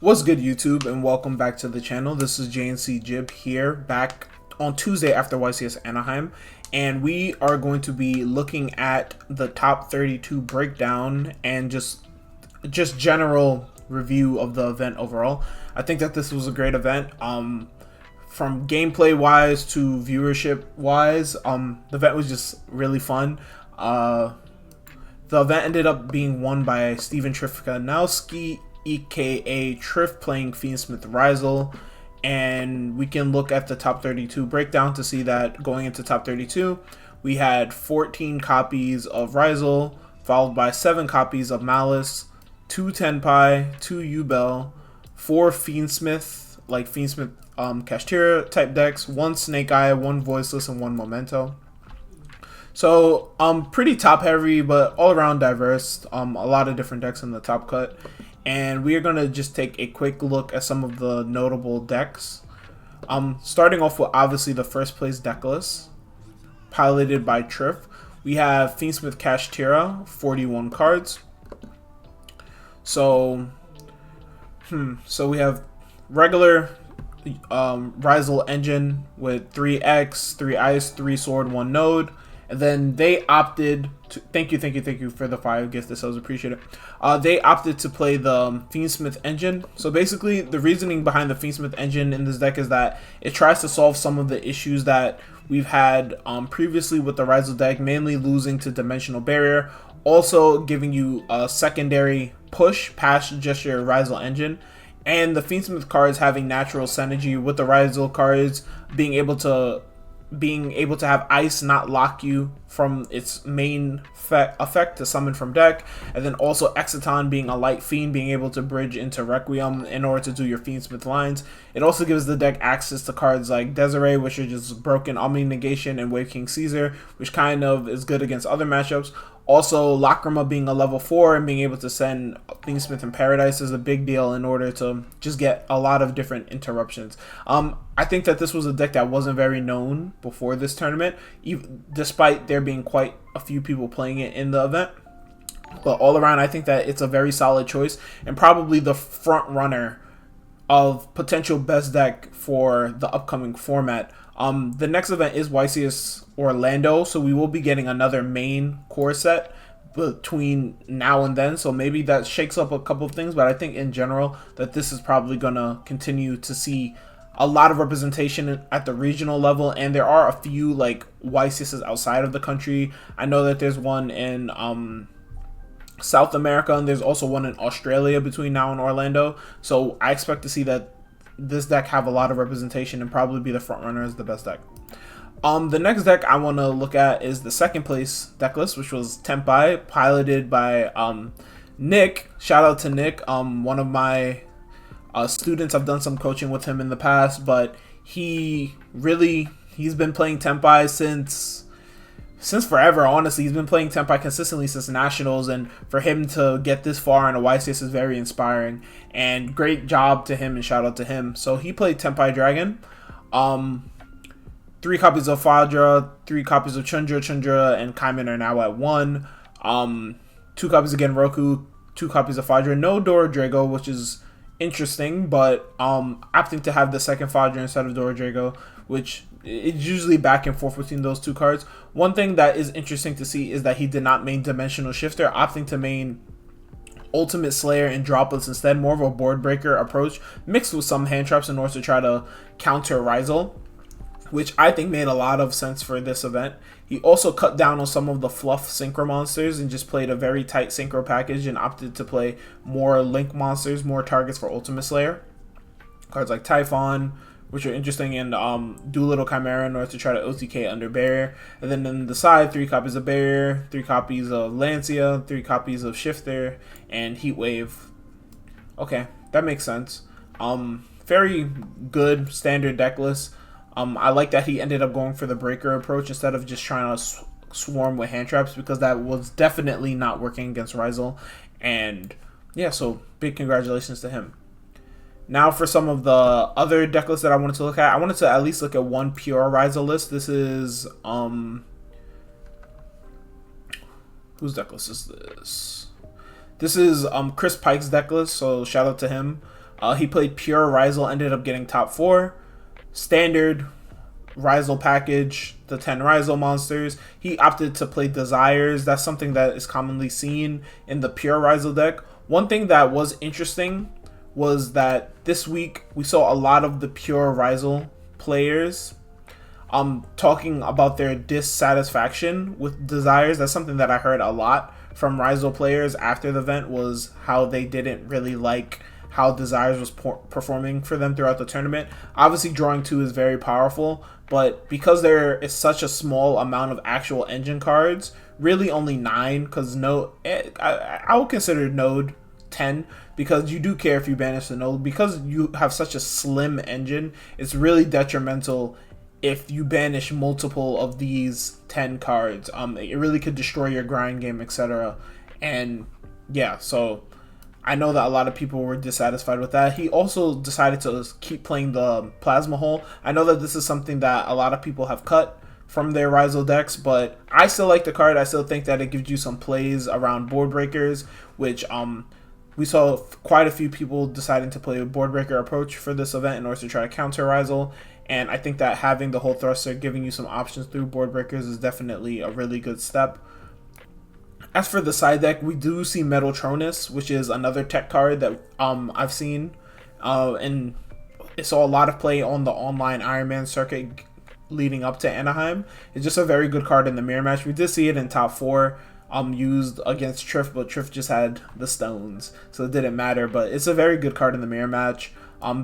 What's good, YouTube, and welcome back to the channel. This is JNC Jib here, back on Tuesday after YCS Anaheim, and we are going to be looking at the top 32 breakdown and just general review of the event overall. I think that this was a great event. From gameplay wise to viewership wise, the event was just really fun. The event ended up being won by Steven Trifkanowski, aka Triff, playing Fiendsmith Ryzeal, and we can look at the top 32 breakdown to see that going into top 32 we had 14 copies of Ryzeal, followed by 7 copies of Maliss, 2 Tenpai, 2 Yugioh, 4 Fiendsmith, like Fiendsmith Kashtira type decks, 1 Snake Eye, 1 Voiceless, and 1 Memento. So pretty top heavy, but all around diverse. A lot of different decks in the top cut. And we are going to just take a quick look at some of the notable decks. Starting off with obviously the first place deck list, piloted by Triff. We have Fiendsmith Kashtira, 41 cards. So we have regular Ryzeal engine with 3X, 3 Ice, 3 Sword, 1 Node. And then they opted to, thank you for the 5 gifts, this was appreciated. They opted to play the Fiendsmith engine. So basically the reasoning behind the Fiendsmith engine in this deck is that it tries to solve some of the issues that we've had previously with the Ryzeal deck, mainly losing to Dimensional Barrier, also giving you a secondary push past just your Ryzeal engine, and the Fiendsmith cards having natural synergy with the Ryzeal cards being able to have Ice not lock you from its main effect to summon from deck, and then also Exiton being a light fiend, being able to bridge into Requiem in order to do your Fiendsmith lines. It also gives the deck access to cards like Desiree, which are just broken Omni Negation, and Wave King Caesar, which kind of is good against other matchups. Also, Lacrima being a level 4 and being able to send Fiendsmith in Paradise is a big deal in order to just get a lot of different interruptions. I think that this was a deck that wasn't very known before this tournament, despite there being quite a few people playing it in the event. But all around, I think that it's a very solid choice and probably the front runner of potential best deck for the upcoming format. The next event is YCS Orlando, so we will be getting another main core set between now and then, so maybe that shakes up a couple of things, but I think in general that this is probably going to continue to see a lot of representation at the regional level, and there are a few like YCSs outside of the country. I know that there's one in South America, and there's also one in Australia between now and Orlando, so I expect to see that this deck have a lot of representation and probably be the front runner as the best deck. The next deck I want to look at is the second place deck list, which was Tenpai, piloted by Nick. Shout out to Nick, one of my students. I've done some coaching with him in the past, but he's been playing Tenpai since forever. Honestly, he's been playing Tenpai consistently since Nationals, and for him to get this far in a YCS is very inspiring, and great job to him and shout out to him. So he played Tenpai Dragon, 3 copies of Fadra, 3 copies of Chundra, and Kaiman are now at 1. 2 copies of Genroku, 2 copies of Fadra, no Dora Drago, which is interesting, but opting to have the second Fadra instead of Dora Drago, which it's usually back and forth between those 2 cards. One thing that is interesting to see is that he did not main Dimensional Shifter, opting to main Ultimate Slayer and Droplets instead, more of a board breaker approach mixed with some hand traps in order to try to counter Ryzeal, which I think made a lot of sense for this event. He also cut down on some of the fluff synchro monsters and just played a very tight synchro package and opted to play more link monsters, more targets for Ultimate Slayer. Cards like Typhon, which are interesting, and Doolittle Chimera in order to try to OTK under Barrier. And then on the side, 3 copies of Barrier, 3 copies of Lancia, 3 copies of Shifter, and Heatwave. Okay, that makes sense. Very good standard deck list. I like that he ended up going for the breaker approach instead of just trying to swarm with hand traps, because that was definitely not working against Ryzeal. And yeah, so big congratulations to him. Now for some of the other deck lists that I wanted to look at. I wanted to at least look at one pure Ryzeal list. This is whose deck list is this? This is Chris Pike's deck list, so shout out to him. He played pure Ryzeal, ended up getting top 4. Standard Ryzeal package, the 10 Ryzeal monsters. He opted to play Desires. That's something that is commonly seen in the pure Ryzeal deck. One thing that was interesting was that this week we saw a lot of the pure Ryzeal players talking about their dissatisfaction with Desires. That's something that I heard a lot from Ryzeal players after the event, was how they didn't really like how Desires was performing for them throughout the tournament. Obviously, drawing 2 is very powerful, but because there is such a small amount of actual engine cards, really only 9, because I would consider Node 10, because you do care if you banish the Node. Because you have such a slim engine, it's really detrimental if you banish multiple of these 10 cards. It really could destroy your grind game, etc. And yeah, so I know that a lot of people were dissatisfied with that. He also decided to keep playing the Plasma Hole. I know that this is something that a lot of people have cut from their Ryzeal decks, but I still like the card. I still think that it gives you some plays around board breakers, which we saw quite a few people deciding to play a board breaker approach for this event in order to try to counter Ryzeal. And I think that having the whole thruster giving you some options through board breakers is definitely a really good step. As for the side deck, we do see Metaltronus, which is another tech card that I've seen, and it saw a lot of play on the online Iron Man circuit leading up to Anaheim. It's just a very good card in the mirror match. We did see it in top 4 used against Triff, but Triff just had the stones, so it didn't matter. But it's a very good card in the mirror match.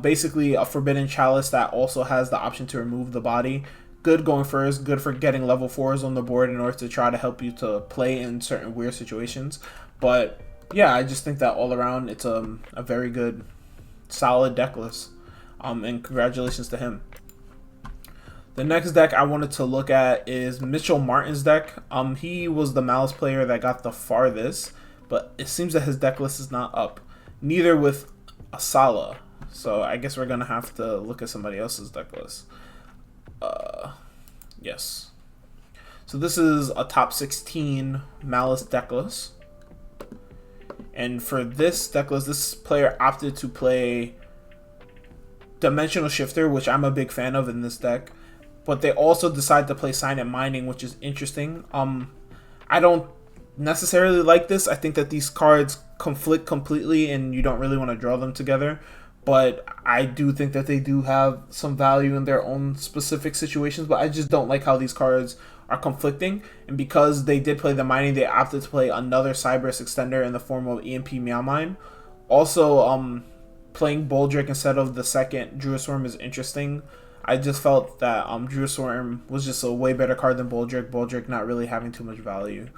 Basically a Forbidden Chalice that also has the option to remove the body. Good going first, good for getting level 4s on the board in order to try to help you to play in certain weird situations. But yeah, I just think that all around it's a very good, solid deck list. And congratulations to him. The next deck I wanted to look at is Mitchell Martin's deck. He was the Maliss player that got the farthest, but it seems that his deck list is not up. Neither with Asala. So I guess we're gonna have to look at somebody else's deck list. Yes. So this is a top 16 Maliss deck list. And for this deck list, this player opted to play Dimensional Shifter, which I'm a big fan of in this deck. But they also decided to play Silent Mining, which is interesting. I don't necessarily like this. I think that these cards conflict completely and you don't really want to draw them together. But I do think that they do have some value in their own specific situations. But I just don't like how these cards are conflicting. And because they did play the Mining, they opted to play another Cyberus Extender in the form of EMP Meow Mine. Also, playing Boldrick instead of the second Druisworm is interesting. I just felt that Druisworm was just a way better card than Boldrick. Boldrick not really having too much value.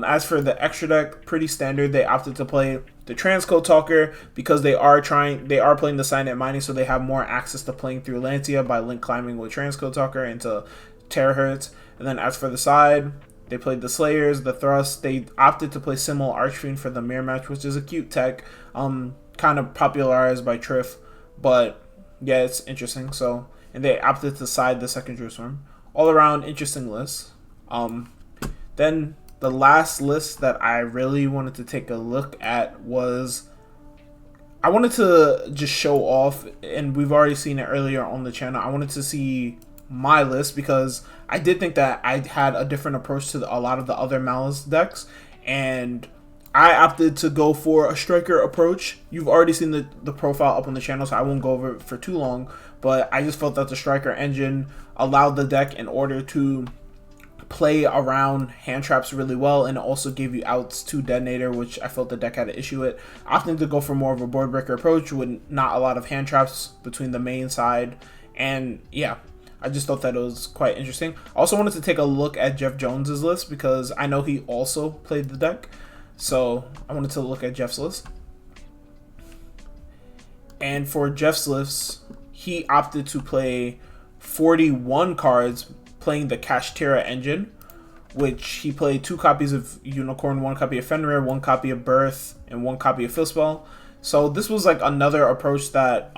As for the extra deck, pretty standard. They opted to play the Transcode Talker because they are playing the Silent Mining, so they have more access to playing through Lancia by link climbing with Transcode Talker into Terahertz. And then as for the side, they played the Slayers, the Thrust. They opted to play Simul Archfiend for the mirror match, which is a cute tech, kind of popularized by Triff, but yeah, it's interesting. So, and they opted to side the second Druisworm. All around interesting list. Then the last list that I really wanted to take a look at was, I wanted to just show off, and we've already seen it earlier on the channel. I wanted to see my list because I did think that I had a different approach to a lot of the other Maliss decks, and I opted to go for a striker approach. You've already seen the profile up on the channel, so I won't go over it for too long, but I just felt that the striker engine allowed the deck in order to play around hand traps really well, and also gave you outs to detonator, which I felt the deck had an issue with. Opting to go for more of a board breaker approach with not a lot of hand traps between the main side, and yeah, I just thought that it was quite interesting. I also wanted to take a look at Jeff Jones's list because I know he also played the deck, so I wanted to look at Jeff's list. And for Jeff's list, he opted to play 41 cards playing the Kashtira engine, which he played 2 copies of Unicorn, 1 copy of Fenrir, 1 copy of Birth, and 1 copy of Fistspell. So this was like another approach that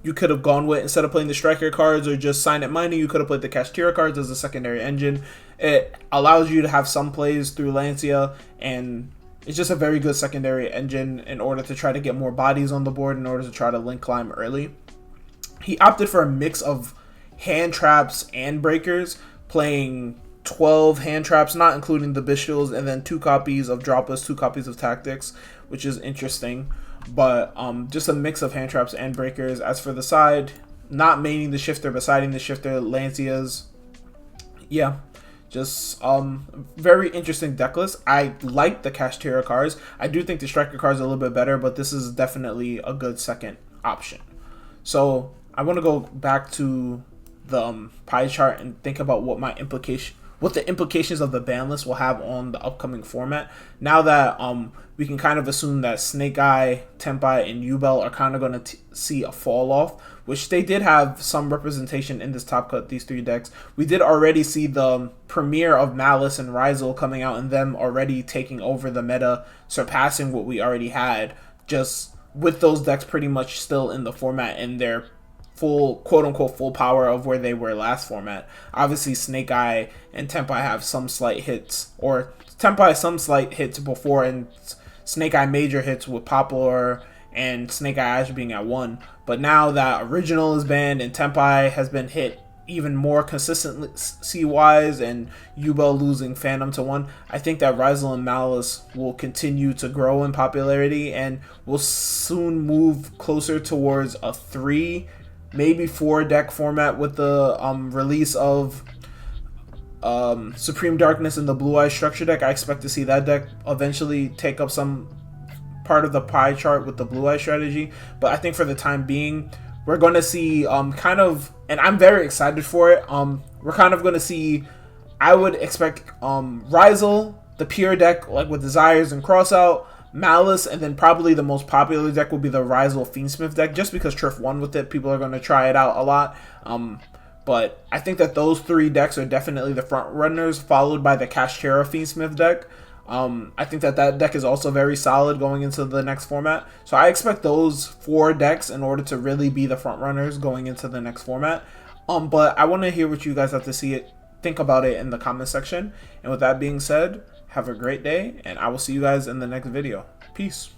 you could have gone with. Instead of playing the striker cards or just Silent Mining, you could have played the Kashtira cards as a secondary engine. It allows you to have some plays through Lancia, and it's just a very good secondary engine in order to try to get more bodies on the board, in order to try to link climb early. He opted for a mix of hand traps and breakers, playing 12 hand traps, not including the Bishiels, and then 2 copies of Dropless, 2 copies of Tactics, which is interesting. But just a mix of hand traps and breakers. As for the side, not maining the shifter, but siding the shifter, Lancias. Yeah, just very interesting deck list. I like the Kashtira cards. I do think the Striker cards are a little bit better, but this is definitely a good second option. So I want to go back to the pie chart and think about what the implications of the ban list will have on the upcoming format. Now that we can kind of assume that Snake Eye, Tenpai, and Yugioh are kind of going to see a fall off, which they did have some representation in this top cut, these 3 decks. We did already see the premiere of Maliss and Ryzeal coming out, and them already taking over the meta, surpassing what we already had, just with those decks pretty much still in the format in their full, quote-unquote, full power of where they were last format. Obviously, Snake Eye and Tenpai have some slight hits, or Tenpai some slight hits before, and Snake Eye major hits with Popular and Snake Eye Ash being at 1. But now that Original is banned and Tenpai has been hit even more consistency-wise, and Yugioh losing Phantom to 1, I think that Ryzeal and Maliss will continue to grow in popularity and will soon move closer towards a 3, maybe 4 deck format with the release of Supreme Darkness in the Blue Eye structure deck. I expect to see that deck eventually take up some part of the pie chart with the Blue Eye strategy. But I think for the time being, we're going to see kind of, and I'm very excited for it, we're kind of going to see, I would expect Ryzeal, the pure deck, like with Desires and Crossout, Maliss, and then probably the most popular deck will be the Ryzeal Fiendsmith deck, just because Triff won with it. People are going to try it out a lot. But I think that those 3 decks are definitely the front runners, followed by the Kashtira Fiendsmith deck. I think that deck is also very solid going into the next format. So I expect those 4 decks in order to really be the front runners going into the next format. But I want to hear what you guys have to think about it in the comment section. And with that being said, have a great day, and I will see you guys in the next video. Peace.